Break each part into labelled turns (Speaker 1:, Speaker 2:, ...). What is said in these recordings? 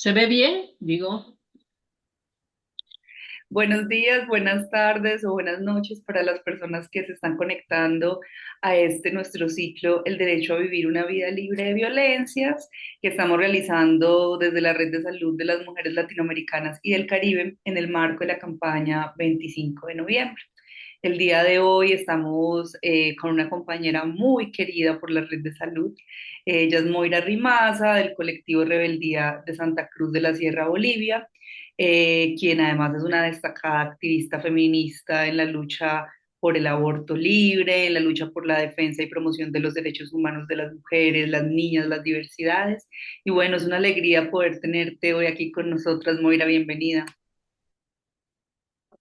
Speaker 1: ¿Se ve bien? Digo,
Speaker 2: Buenos días, buenas tardes o buenas noches para las personas que se están conectando a este nuestro ciclo, El Derecho a Vivir una Vida Libre de Violencias, que estamos realizando desde la Red de Salud de las Mujeres Latinoamericanas y del Caribe en el marco de la campaña 25 de noviembre. El día de hoy estamos con una compañera muy querida por la Red de Salud. Ella es Moira Rimaza, del colectivo Rebeldía de Santa Cruz de la Sierra, Bolivia, quien además es una destacada activista feminista en la lucha por el aborto libre, en la lucha por la defensa y promoción de los derechos humanos de las mujeres, las niñas, las diversidades. Y bueno, es una alegría poder tenerte hoy aquí con nosotras, Moira, bienvenida.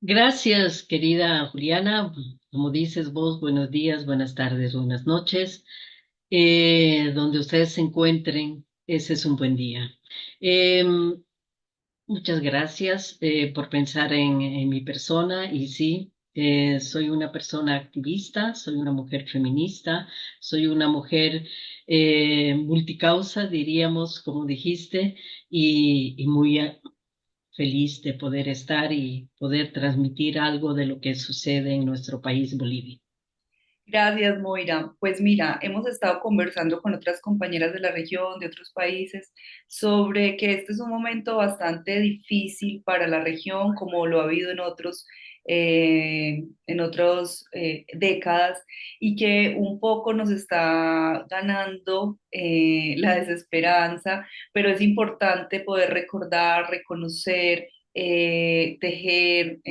Speaker 1: gracias, querida Juliana. Como dices vos, buenos días, buenas tardes, buenas noches. Donde ustedes se encuentren, ese es un buen día. Muchas gracias por pensar en mi persona y sí, soy una persona activista, soy una mujer feminista, soy una mujer multicausa, diríamos, como dijiste, y muy feliz de poder estar y poder transmitir algo de lo que sucede en nuestro país, Bolivia.
Speaker 2: Gracias, Moira. Pues mira, hemos estado conversando con otras compañeras de la región, de otros países, sobre que este es un momento bastante difícil para la región, como lo ha habido en otras décadas, y que un poco nos está ganando la desesperanza, pero es importante poder recordar, reconocer, tejer.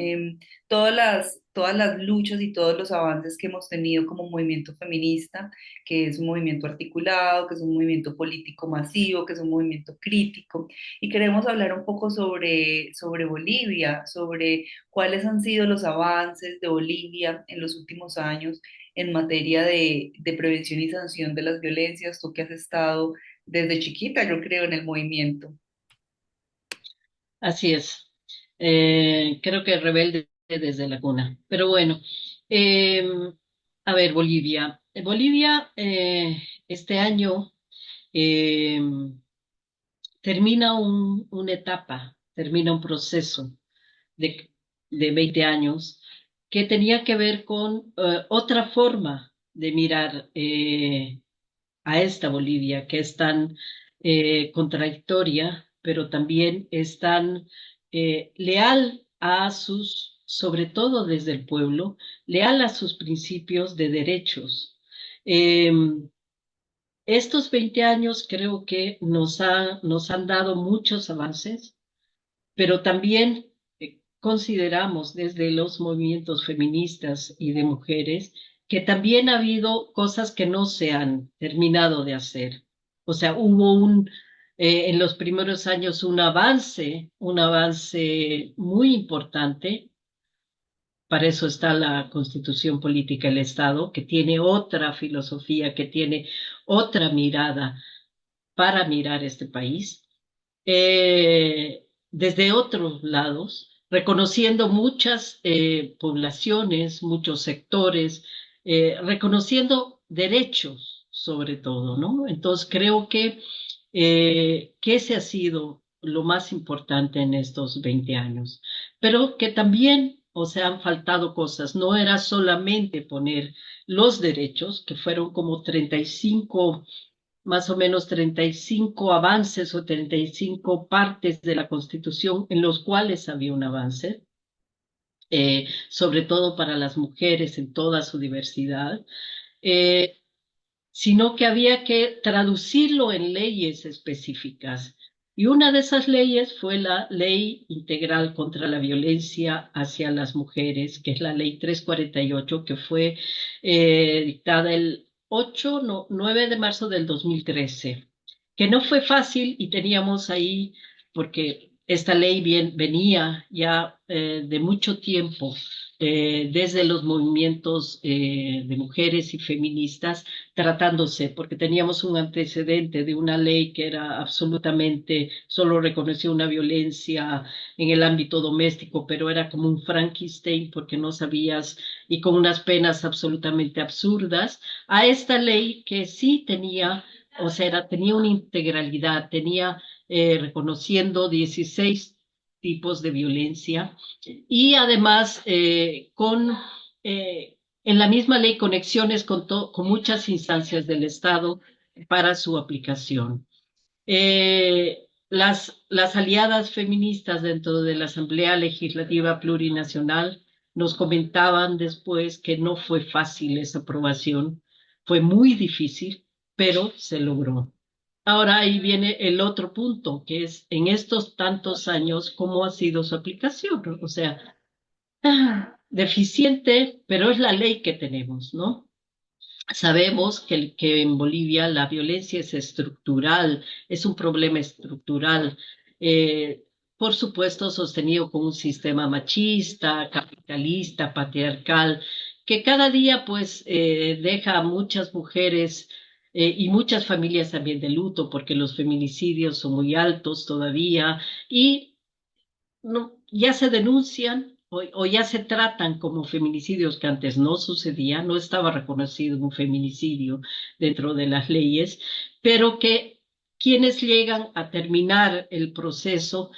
Speaker 2: Todas las luchas y todos los avances que hemos tenido como movimiento feminista, que es un movimiento articulado, que es un movimiento político masivo, que es un movimiento crítico. Y queremos hablar un poco sobre Bolivia, sobre cuáles han sido los avances de Bolivia en los últimos años en materia de prevención y sanción de las violencias, tú que has estado desde chiquita, yo creo, en el movimiento.
Speaker 1: Así es. Creo que rebelde desde la cuna. Pero bueno, eh, a ver, Bolivia. Bolivia este año eh, termina una etapa, termina un proceso de, de 20 años que tenía que ver con otra forma de mirar a esta Bolivia, que es tan contradictoria, pero también es tan leal a sus, sobre todo desde el pueblo, leal a sus principios de derechos. Eh, Estos 20 años creo que nos han dado muchos avances, pero también consideramos desde los movimientos feministas y de mujeres que también ha habido cosas que no se han terminado de hacer. O sea, hubo en los primeros años un avance muy importante. Para eso está la Constitución Política del Estado, que tiene otra filosofía, que tiene otra mirada para mirar este país desde otros lados, reconociendo muchas poblaciones, muchos sectores, reconociendo derechos sobre todo, ¿no? Entonces creo que ese ha sido lo más importante en estos 20 años, pero que también, o sea, han faltado cosas, no era solamente poner los derechos, que fueron como 35 más o menos 35 avances o 35 partes de la Constitución en los cuales había un avance, sobre todo para las mujeres en toda su diversidad, eh, sino que había que traducirlo en leyes específicas. Y una de esas leyes fue la Ley Integral contra la Violencia hacia las Mujeres, que es la Ley 348, que fue dictada el 8, no, 9 de marzo del 2013, que no fue fácil y teníamos ahí, porque esta ley venía ya de mucho tiempo, desde los movimientos de mujeres y feministas, tratándose, porque teníamos un antecedente de una ley que era absolutamente, solo reconocía una violencia en el ámbito doméstico, pero era como un Frankenstein porque no sabías y con unas penas absolutamente absurdas, a esta ley que sí tenía, o sea, tenía una integralidad, tenía reconociendo 16 tipos de violencia y además en la misma ley conexiones con muchas instancias del Estado para su aplicación. Las aliadas feministas dentro de la Asamblea Legislativa Plurinacional nos comentaban después que no fue fácil esa aprobación, fue muy difícil, pero se logró. Ahora ahí viene el otro punto, que es en estos tantos años, ¿cómo ha sido su aplicación? O sea, deficiente, pero es la ley que tenemos, ¿no? Sabemos que en Bolivia la violencia es estructural, es un problema estructural, eh, por supuesto sostenido con un sistema machista, capitalista, patriarcal, que cada día pues deja a muchas mujeres y muchas familias también de luto, porque los feminicidios son muy altos todavía y no, ya se denuncian o ya se tratan como feminicidios que antes no sucedía, no estaba reconocido un feminicidio dentro de las leyes, pero que quienes llegan a terminar el proceso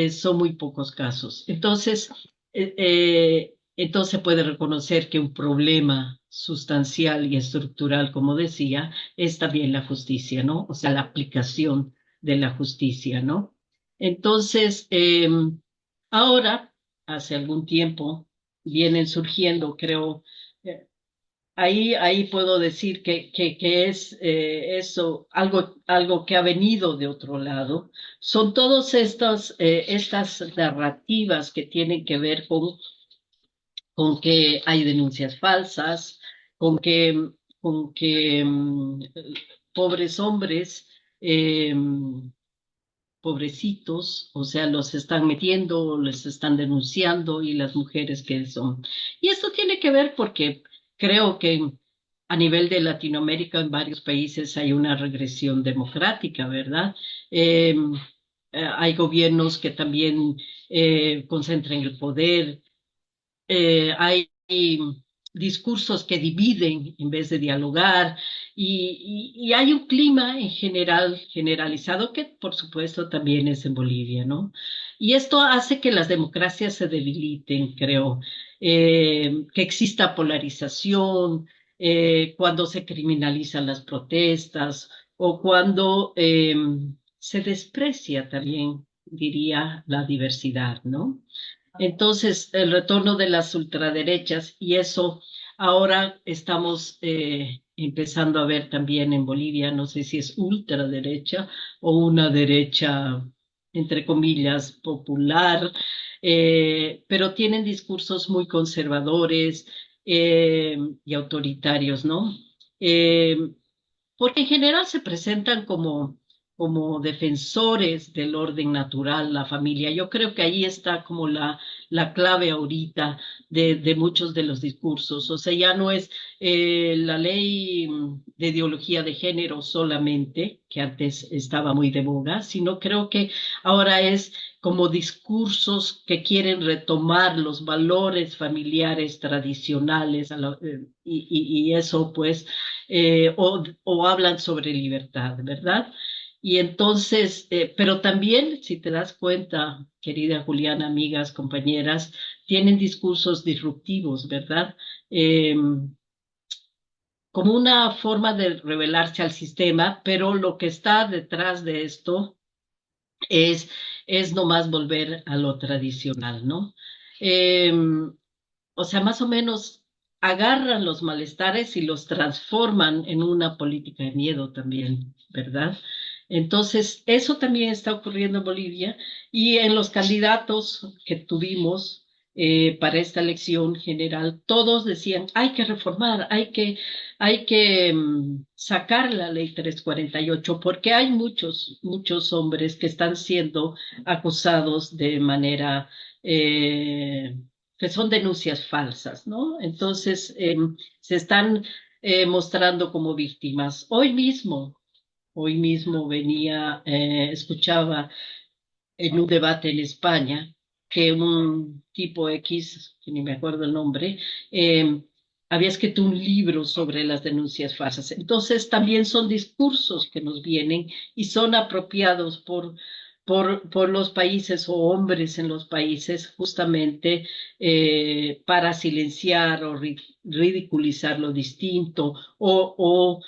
Speaker 1: son muy pocos casos. Entonces se puede reconocer que un problema sustancial y estructural, como decía, es también la justicia, ¿no? O sea, la aplicación de la justicia, ¿no? Entonces, ahora, hace algún tiempo, vienen surgiendo, creo, eh, ahí puedo decir que es eso, algo que ha venido de otro lado. Son todas estas narrativas que tienen que ver con que hay denuncias falsas, con que, con que pobres hombres, pobrecitos, o sea, los están metiendo, les están denunciando y las mujeres que son. Y esto tiene que ver porque creo que a nivel de Latinoamérica en varios países hay una regresión democrática, ¿verdad? Eh, hay gobiernos que también concentran el poder, hay discursos que dividen en vez de dialogar y hay un clima en general, generalizado, que por supuesto también es en Bolivia, ¿no? Y esto hace que las democracias se debiliten, creo, que exista polarización, cuando se criminalizan las protestas o cuando se desprecia también, diría, la diversidad, ¿no? Entonces, el retorno de las ultraderechas, y eso ahora estamos empezando a ver también en Bolivia, no sé si es ultraderecha o una derecha, entre comillas, popular, pero tienen discursos muy conservadores y autoritarios, ¿no? Eh, Porque en general se presentan como defensores del orden natural, la familia. Yo creo que ahí está como la clave ahorita de muchos de los discursos. O sea, ya no es la ley de ideología de género solamente, que antes estaba muy de moda, sino creo que ahora es como discursos que quieren retomar los valores familiares tradicionales y eso pues o hablan sobre libertad, ¿verdad? Y entonces, pero también, si te das cuenta, querida Juliana, amigas, compañeras, tienen discursos disruptivos, ¿verdad? Como una forma de rebelarse al sistema, pero lo que está detrás de esto es, es nomás volver a lo tradicional, ¿no? Eh, o sea, más o menos agarran los malestares y los transforman en una política de miedo también, ¿verdad? Entonces, eso también está ocurriendo en Bolivia y en los candidatos que tuvimos para esta elección general, todos decían, hay que reformar, hay que sacar la ley 348 porque hay muchos hombres que están siendo acusados de manera eh, que son denuncias falsas, ¿no? Entonces, se están mostrando como víctimas. Hoy mismo escuchaba en un debate en España que un tipo X, que ni me acuerdo el nombre, eh, había escrito un libro sobre las denuncias falsas. Entonces, también son discursos que nos vienen y son apropiados por los países o hombres en los países justamente para silenciar o ridiculizar lo distinto o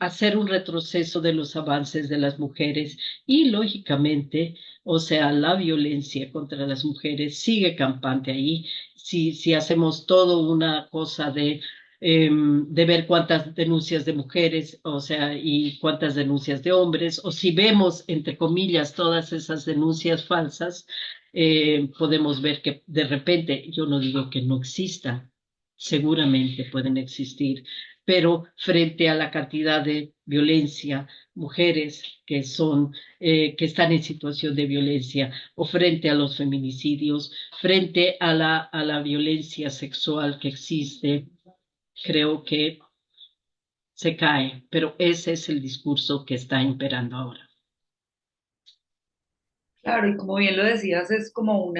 Speaker 1: hacer un retroceso de los avances de las mujeres y, lógicamente, o sea, la violencia contra las mujeres sigue campante ahí. Si hacemos todo una cosa de ver cuántas denuncias de mujeres, o sea, y cuántas denuncias de hombres, o si vemos, entre comillas, todas esas denuncias falsas, podemos ver que de repente, yo no digo que no existan, seguramente pueden existir, pero frente a la cantidad de violencia, mujeres que están en situación de violencia, o frente a los feminicidios, frente a la violencia sexual que existe, creo que se cae, pero ese es el discurso que está imperando ahora.
Speaker 2: Claro, y como bien lo decías, es como un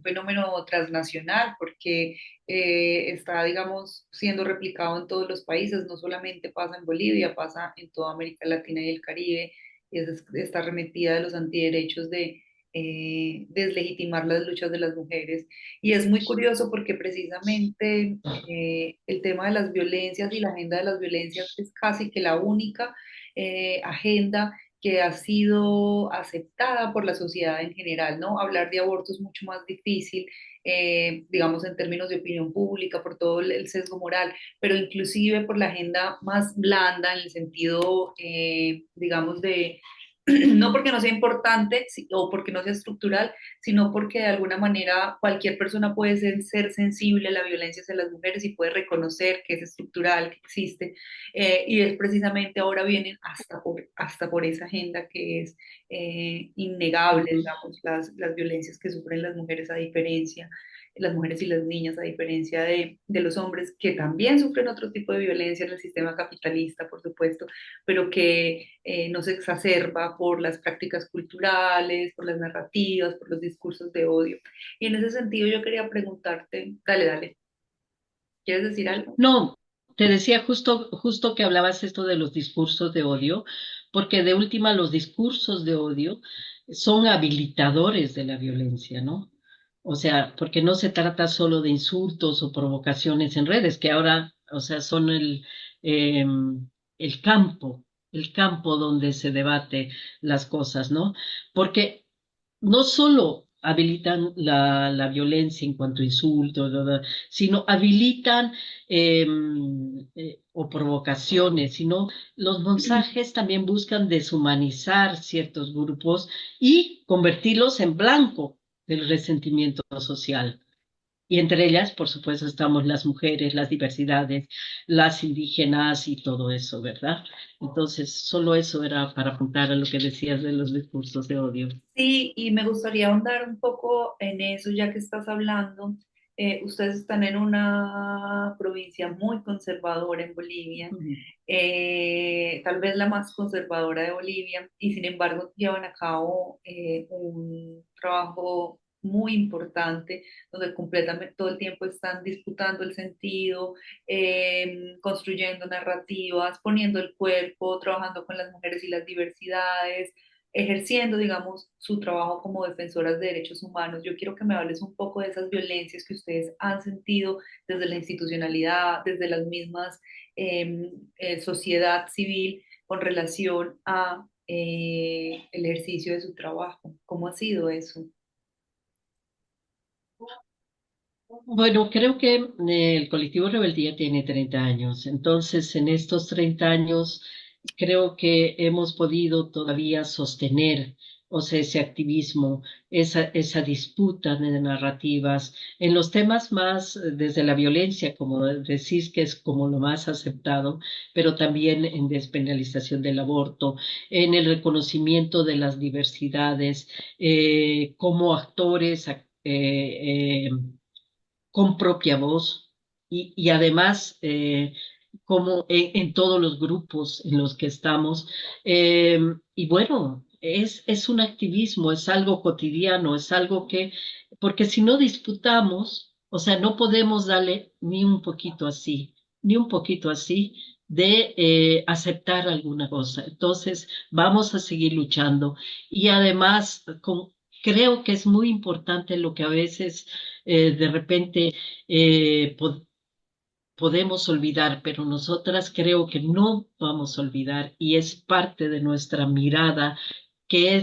Speaker 2: fenómeno transnacional porque está, digamos, siendo replicado en todos los países, no solamente pasa en Bolivia, pasa en toda América Latina y el Caribe, y es esta arremetida de los antiderechos de deslegitimar las luchas de las mujeres. Y es muy curioso porque precisamente el tema de las violencias y la agenda de las violencias es casi que la única agenda que ha sido aceptada por la sociedad en general, ¿no? Hablar de aborto es mucho más difícil, digamos, en términos de opinión pública, por todo el sesgo moral, pero inclusive por la agenda más blanda, en el sentido, digamos, de, no porque no sea importante o porque no sea estructural, sino porque de alguna manera cualquier persona puede ser sensible a la violencia hacia las mujeres y puede reconocer que es estructural, que existe, y es precisamente ahora vienen hasta por esa agenda que es innegable, digamos, las violencias que sufren las mujeres y las niñas, a diferencia de los hombres, que también sufren otro tipo de violencia en el sistema capitalista, por supuesto, pero que no se exacerba por las prácticas culturales, por las narrativas, por los discursos de odio. Y en ese sentido yo quería preguntarte, dale, dale, ¿quieres decir algo?
Speaker 1: No, te decía justo que hablabas esto de los discursos de odio, porque de última los discursos de odio son habilitadores de la violencia, ¿no? O sea, porque no se trata solo de insultos o provocaciones en redes, que ahora, o sea, son eh, el campo, el campo donde se debate las cosas, ¿no? Porque no solo habilitan la violencia en cuanto a insultos, sino habilitan eh, o provocaciones, sino los mensajes también buscan deshumanizar ciertos grupos y convertirlos en blanco del resentimiento social. Y entre ellas, por supuesto, estamos las mujeres, las diversidades, las indígenas y todo eso, ¿verdad? Entonces, solo eso era para apuntar a lo que decías de los discursos de odio.
Speaker 2: Sí, y me gustaría ahondar un poco en eso, ya que estás hablando. Ustedes están en una provincia muy conservadora en Bolivia, tal vez la más conservadora de Bolivia, y sin embargo llevan a cabo un trabajo muy importante, donde completamente todo el tiempo están disputando el sentido, construyendo narrativas, poniendo el cuerpo, trabajando con las mujeres y las diversidades, ejerciendo, digamos, su trabajo como defensoras de derechos humanos. Yo quiero que me hables un poco de esas violencias que ustedes han sentido desde la institucionalidad, desde las mismas sociedad civil con relación a el ejercicio de su trabajo. ¿Cómo ha sido eso?
Speaker 1: Bueno, creo que el colectivo Rebeldía tiene 30 años, entonces en estos 30 años creo que hemos podido todavía sostener, o sea, ese activismo, esa disputa de narrativas en los temas más desde la violencia, como decís que es como lo más aceptado, pero también en despenalización del aborto, en el reconocimiento de las diversidades, como actores, con propia voz y además como en todos los grupos en los que estamos. Eh, y bueno, es un activismo, es algo cotidiano, es algo que, porque si no disputamos, O sea, no podemos darle ni un poquito así, ni un poquito así de aceptar alguna cosa. Entonces, vamos a seguir luchando. Y además, creo que es muy importante lo que a veces de repente eh, po- podemos olvidar, pero nosotras creo que no vamos a olvidar y es parte de nuestra mirada,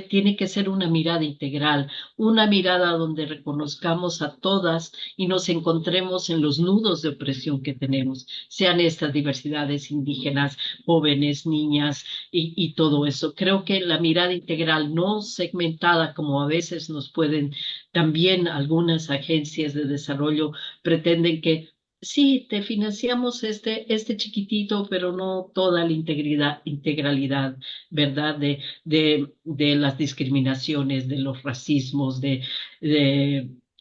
Speaker 1: tiene que ser una mirada integral, una mirada donde reconozcamos a todas y nos encontremos en los nudos de opresión que tenemos, sean estas diversidades indígenas, jóvenes, niñas y todo eso. Creo que la mirada integral, no segmentada como a veces nos pueden también algunas agencias de desarrollo pretenden que sí, te financiamos este chiquitito, pero no toda la integralidad, ¿verdad? De las discriminaciones, de los racismos, de,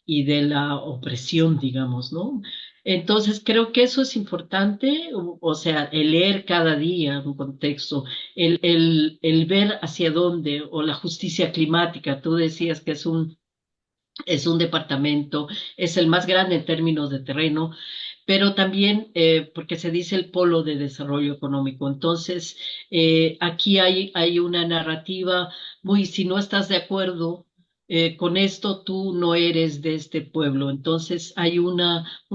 Speaker 1: y de la opresión, digamos, ¿no? Entonces, creo que eso es importante, o sea, el leer cada día un contexto, el ver hacia dónde, o la justicia climática, tú decías que es un departamento, es el más grande en términos de terreno, pero también porque se dice el polo de desarrollo económico. Entonces, aquí hay una narrativa muy, si no estás de acuerdo con esto, tú no eres de este pueblo. Entonces, hay un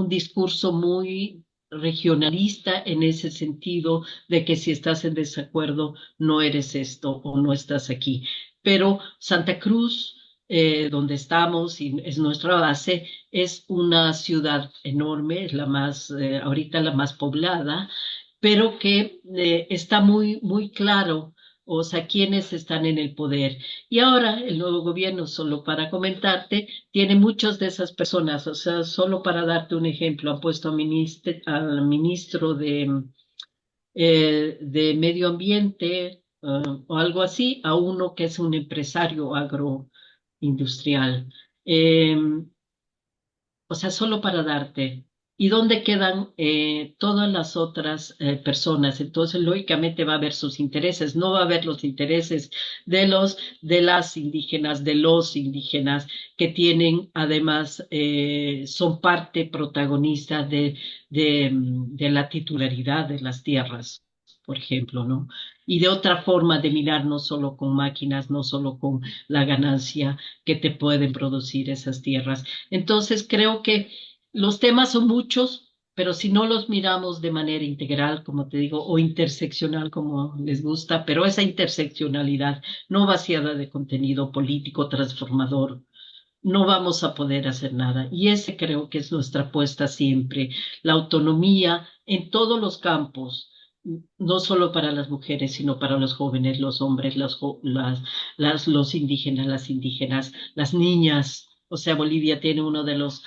Speaker 1: discurso muy regionalista en ese sentido de que si estás en desacuerdo, no eres esto o no estás aquí. Pero Santa Cruz, donde estamos y es nuestra base, es una ciudad enorme, es ahorita la más poblada, pero que está muy, muy claro, o sea, quiénes están en el poder. Y ahora el nuevo gobierno, solo para comentarte, tiene muchas de esas personas, o sea, solo para darte un ejemplo, han puesto al ministro de Medio Ambiente, o algo así, a uno que es un empresario agroindustrial. Em, o sea, solo para darte. ¿Y dónde quedan todas las otras personas? Entonces, lógicamente va a haber sus intereses, no va a haber los intereses de las indígenas, de los indígenas, que tienen, además, son parte protagonista de la titularidad de las tierras, por ejemplo, ¿no? Y de otra forma de mirar, no solo con máquinas, no solo con la ganancia que te pueden producir esas tierras. Entonces, creo que los temas son muchos, pero si no los miramos de manera integral, como te digo, o interseccional, como les gusta, pero esa interseccionalidad no vaciada de contenido político transformador, no vamos a poder hacer nada. Y ese creo que es nuestra apuesta siempre, la autonomía en todos los campos, no solo para las mujeres, sino para los jóvenes, los hombres, los indígenas, las indígenas, las niñas. O sea, Bolivia tiene uno de los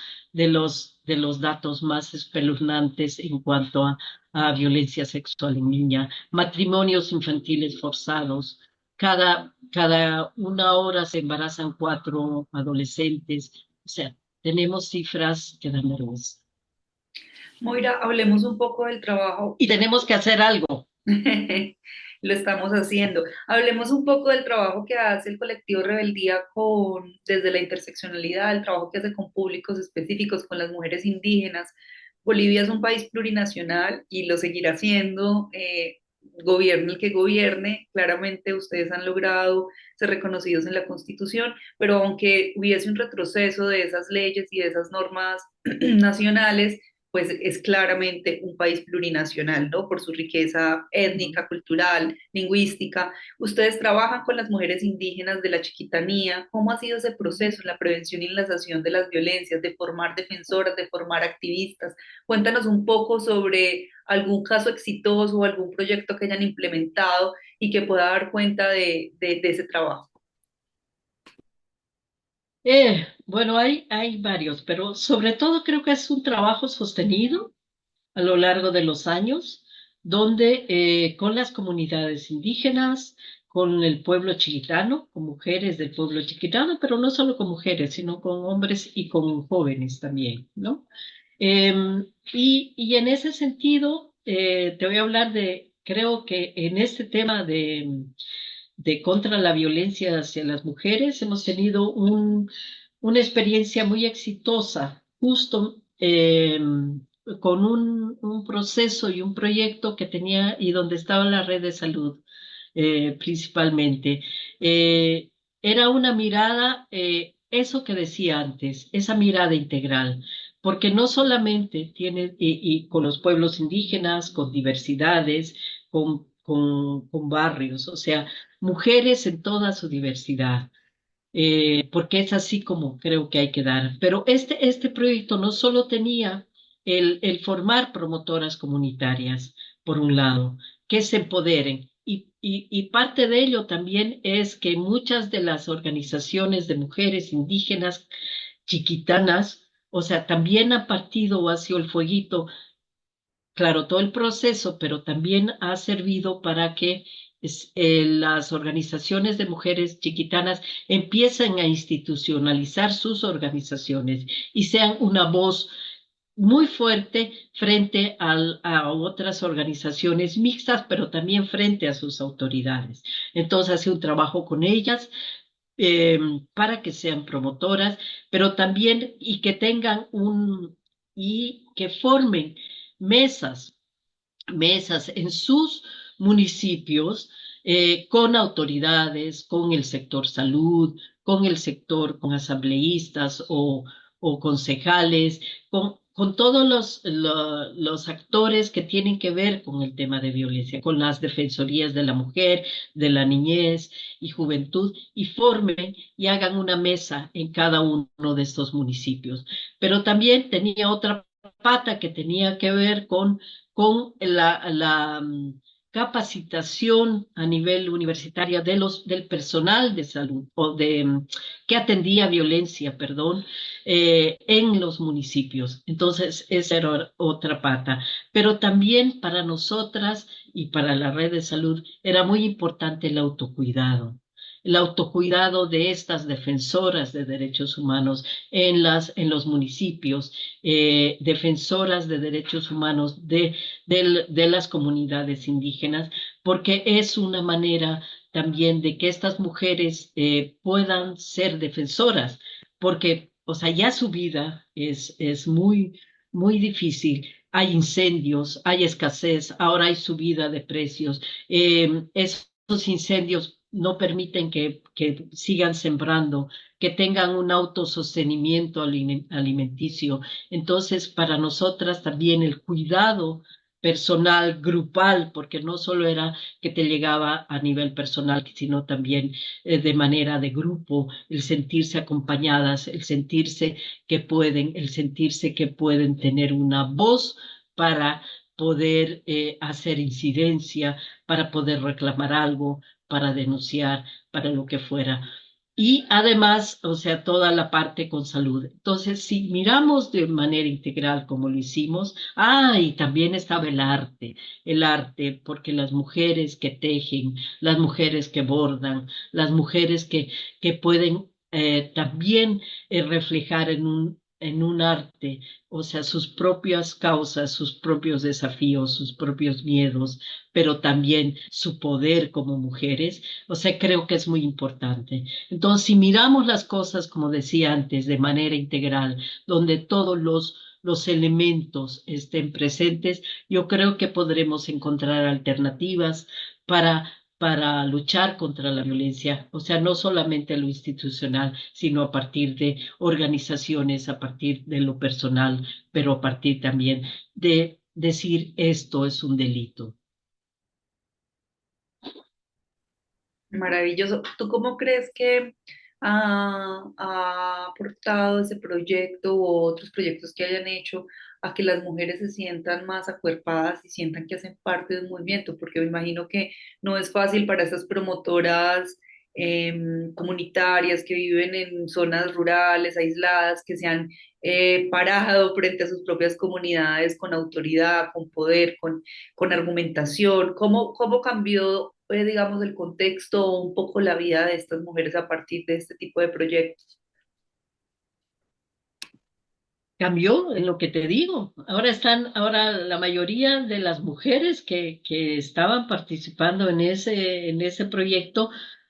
Speaker 1: datos más espeluznantes en cuanto a violencia sexual en niña, matrimonios infantiles forzados. Cada una hora se embarazan 4 adolescentes. O sea, tenemos cifras que dan vergüenza.
Speaker 2: Moira, hablemos un poco del trabajo.
Speaker 1: Y tenemos que hacer algo.
Speaker 2: Lo estamos haciendo. Hablemos un poco del trabajo que hace el colectivo Rebeldía desde la interseccionalidad, el trabajo que hace con públicos específicos, con las mujeres indígenas. Bolivia es un país plurinacional y lo seguirá siendo. Gobierne el que gobierne, claramente ustedes han logrado ser reconocidos en la Constitución, pero aunque hubiese un retroceso de esas leyes y de esas normas nacionales, pues es claramente un país plurinacional, ¿no? Por su riqueza
Speaker 1: ¿No?
Speaker 2: étnica, cultural, lingüística. Ustedes trabajan con las mujeres indígenas de la Chiquitanía. ¿Cómo ha sido ese proceso en la prevención y en la sanción de las violencias, de formar defensoras, de formar activistas? Cuéntanos un poco sobre algún caso exitoso o algún proyecto que hayan implementado y que pueda dar cuenta de ese trabajo.
Speaker 1: Bueno, hay varios, pero sobre todo creo que es un trabajo sostenido a lo largo de los años, donde con las comunidades indígenas, con el pueblo chiquitano, con mujeres del pueblo chiquitano, pero no solo con mujeres, sino con hombres y con jóvenes también, ¿no? Y en ese sentido, te voy a hablar creo que en este tema de contra la violencia hacia las mujeres, hemos tenido una experiencia muy exitosa, justo eh, con un proceso y un proyecto que tenía y donde estaba la red de salud principalmente. Eh, Era una mirada, eso que decía antes, esa mirada integral, porque no solamente tiene, y con los pueblos indígenas, con diversidades, con barrios, o sea, mujeres en toda su diversidad, porque es así como creo que hay que dar. Pero este proyecto no solo tenía el formar promotoras comunitarias, por un lado, que se empoderen, y parte de ello también es que muchas de las organizaciones de mujeres indígenas chiquitanas, o sea, también ha partido o ha sido el fueguito, claro, todo el proceso, pero también ha servido para que las organizaciones de mujeres chiquitanas empiecen a institucionalizar sus organizaciones y sean una voz muy fuerte frente a otras organizaciones mixtas, pero también frente a sus autoridades. Entonces, hace un trabajo con ellas eh, para que sean promotoras, pero también y que tengan y que formen mesas en sus municipios con autoridades, con el sector salud, con el sector, con asambleístas o concejales, con todos los actores que tienen que ver con el tema de violencia, con las defensorías de la mujer, de la niñez y juventud, y formen y hagan una mesa en cada uno de estos municipios. Pero también tenía otra pata que tenía que ver con la capacitación a nivel universitario del personal de salud que atendía violencia, perdón, en los municipios. Entonces, esa era otra pata. Pero también para nosotras y para la red de salud era muy importante el autocuidado de estas defensoras de derechos humanos en los municipios, defensoras de derechos humanos de las comunidades indígenas, porque es una manera también de que estas mujeres puedan ser defensoras, porque, o sea, ya su vida es muy difícil. Hay incendios, hay escasez, ahora hay subida de precios. Esos incendios no permiten que sigan sembrando, que tengan un autosostenimiento alimenticio. Entonces, para nosotras también el cuidado personal, grupal, porque no solo era que te llegaba a nivel personal, sino también de manera de grupo, el sentirse acompañadas, el sentirse que pueden tener una voz para poder hacer incidencia, para poder reclamar algo, para denunciar, para lo que fuera. Y además, o sea, toda la parte con salud. Entonces, si miramos de manera integral como lo hicimos, y también estaba el arte, porque las mujeres que tejen, las mujeres que bordan, las mujeres que pueden también reflejar en un arte, o sea, sus propias causas, sus propios desafíos, sus propios miedos, pero también su poder como mujeres, o sea, creo que es muy importante. Entonces, si miramos las cosas, como decía antes, de manera integral, donde todos los elementos estén presentes, yo creo que podremos encontrar alternativas para luchar contra la violencia, o sea, no solamente lo institucional, sino a partir de organizaciones, a partir de lo personal, pero a partir también de decir esto es un delito.
Speaker 2: Maravilloso. ¿Tú cómo crees que ha aportado ese proyecto u otros proyectos que hayan hecho a que las mujeres se sientan más acuerpadas y sientan que hacen parte de un movimiento? Porque me imagino que no es fácil para estas promotoras comunitarias que viven en zonas rurales, aisladas, que se han parado frente a sus propias comunidades con autoridad, con poder, con argumentación. ¿Cómo cambió, digamos, el contexto o un poco la vida de estas mujeres a partir de este tipo de proyectos?
Speaker 1: Cambió en lo que te digo. Ahora la mayoría de las mujeres que estaban participando en ese proyecto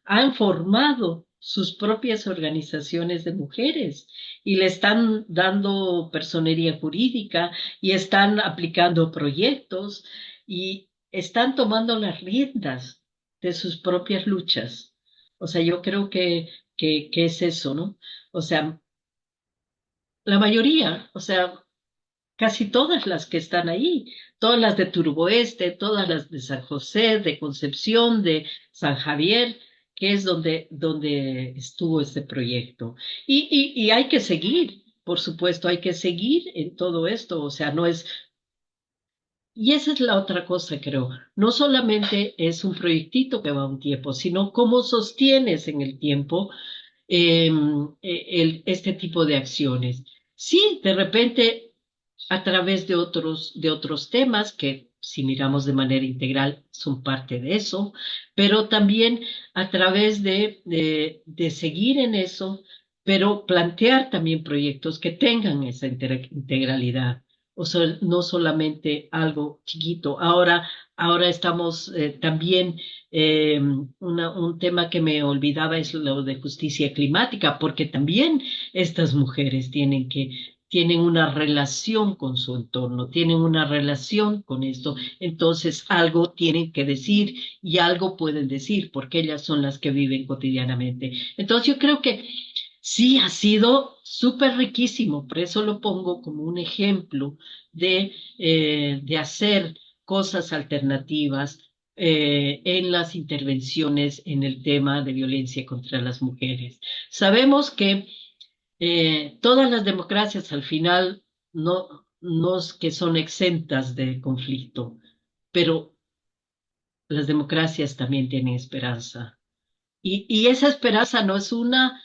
Speaker 1: han formado sus propias organizaciones de mujeres y le están dando personería jurídica y están aplicando proyectos y están tomando las riendas de sus propias luchas. O sea, yo creo que es eso, ¿no? O sea, la mayoría, o sea, casi todas las que están ahí, todas las de Turboeste, todas las de San José, de Concepción, de San Javier, que es donde estuvo este proyecto. Y hay que seguir, por supuesto, hay que seguir en todo esto, o sea, no es, y esa es la otra cosa, creo, no solamente es un proyectito que va un tiempo, sino cómo sostienes en el tiempo este tipo de acciones. Sí, de repente a través de otros temas que, si miramos de manera integral, son parte de eso, pero también a través de seguir en eso, pero plantear también proyectos que tengan esa integralidad. O sea, no solamente algo chiquito. Ahora estamos también, un tema que me olvidaba es lo de justicia climática, porque también estas mujeres tienen una relación con su entorno, tienen una relación con esto, entonces algo tienen que decir y algo pueden decir porque ellas son las que viven cotidianamente. Entonces yo creo que sí ha sido súper riquísimo, por eso lo pongo como un ejemplo de hacer cosas alternativas en las intervenciones en el tema de violencia contra las mujeres. Sabemos que todas las democracias al final no es que son exentas de conflicto, pero las democracias también tienen esperanza. Y esa esperanza no es una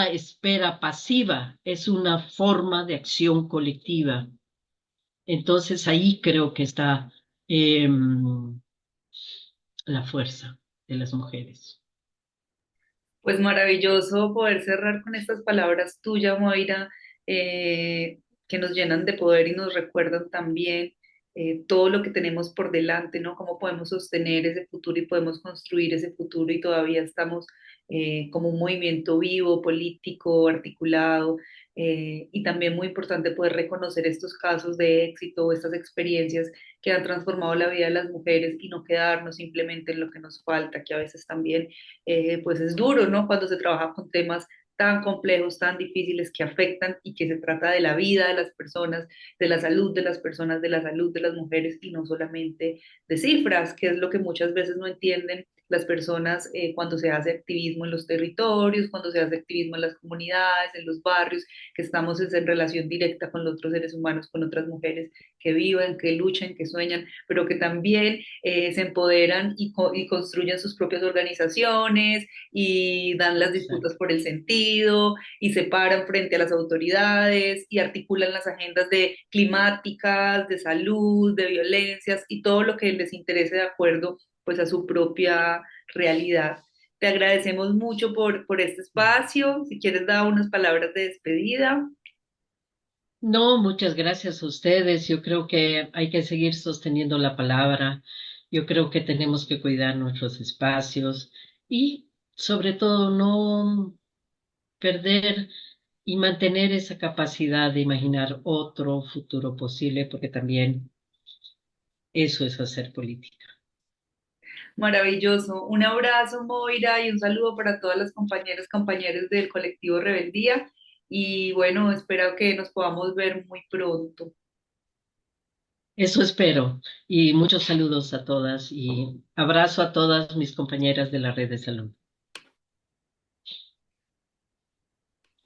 Speaker 1: espera pasiva, es una forma de acción colectiva. Entonces ahí creo que está la fuerza de las mujeres.
Speaker 2: Pues maravilloso poder cerrar con estas palabras tuyas, Moira, que nos llenan de poder y nos recuerdan también todo lo que tenemos por delante, ¿no? Cómo podemos sostener ese futuro y podemos construir ese futuro y todavía estamos como un movimiento vivo, político, articulado. Y también muy importante poder reconocer estos casos de éxito, estas experiencias que han transformado la vida de las mujeres y no quedarnos simplemente en lo que nos falta, que a veces también pues es duro, ¿no? Cuando se trabaja con temas tan complejos, tan difíciles que afectan y que se trata de la vida de las personas, de la salud de las personas, de la salud de las mujeres y no solamente de cifras, que es lo que muchas veces no entienden las personas cuando se hace activismo en los territorios, cuando se hace activismo en las comunidades, en los barrios, que estamos en relación directa con los otros seres humanos, con otras mujeres que viven, que luchan, que sueñan, pero que también se empoderan y construyen sus propias organizaciones y dan las disputas
Speaker 1: Exacto.
Speaker 2: por el sentido y se paran frente a las autoridades y articulan las agendas de climáticas, de salud, de violencias y todo lo que les interese de acuerdo pues a su propia realidad. Te agradecemos mucho por este espacio. Si quieres dar unas palabras de despedida.
Speaker 1: No, muchas gracias a ustedes. Yo creo que hay que seguir sosteniendo la palabra. Yo creo que tenemos que cuidar nuestros espacios y sobre todo no perder y mantener esa capacidad de imaginar otro futuro posible, porque también eso es hacer política.
Speaker 2: Maravilloso. Un abrazo, Moira, y un saludo para todas las compañeras, compañeros del colectivo Rebeldía. Y bueno, espero que nos podamos ver muy pronto.
Speaker 1: Eso espero. Y muchos saludos a todas y abrazo a todas mis compañeras de la red de salud.